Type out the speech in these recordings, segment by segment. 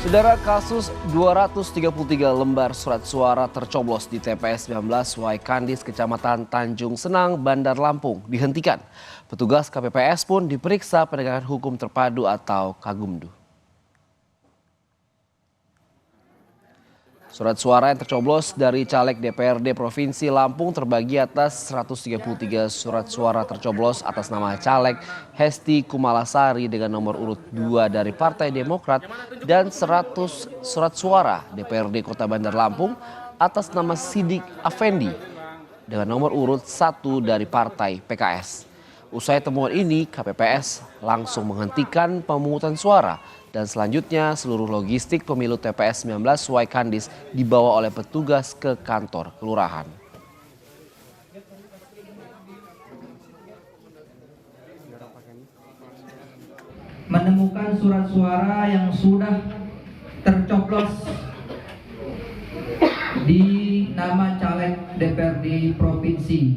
Saudara, kasus 233 lembar surat suara tercoblos di TPS 19 Waikandis, Kecamatan Tanjung Senang, Bandar Lampung dihentikan. Petugas KPPS pun diperiksa penegakan hukum terpadu atau Kagumdu. Surat suara yang tercoblos dari caleg DPRD Provinsi Lampung terbagi atas 133 surat suara tercoblos atas nama caleg Hesti Kumalasari dengan nomor urut 2 dari Partai Demokrat dan 100 surat suara DPRD Kota Bandar Lampung atas nama Sidik Afendi dengan nomor urut 1 dari Partai PKS. Usai temuan ini, KPPS langsung menghentikan pemungutan suara dan selanjutnya seluruh logistik pemilu TPS 19 Waikandis dibawa oleh petugas ke kantor kelurahan. Menemukan surat suara yang sudah tercoblos di nama caleg DPRD Provinsi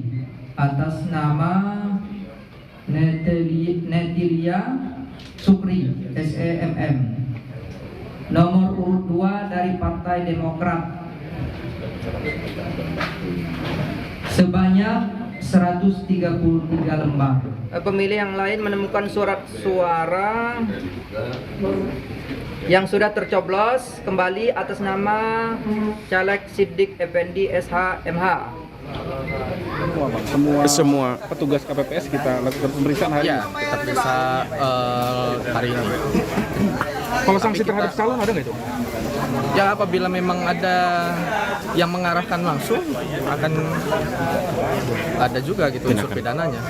atas nama Netilia Sukri SEMM, nomor urut 2 dari Partai Demokrat, sebanyak 133 lembar. Pemilih yang lain menemukan surat suara yang sudah tercoblos kembali atas nama caleg Sidik Effendi SH-MH. Semua petugas KPPS kita lakukan pemeriksaan hari ini. Kita periksa hari ini. Kalau sanksi terhadap calon ada nggak itu? Ya, apabila memang ada yang mengarahkan langsung, akan ada juga gitu unsur pidananya.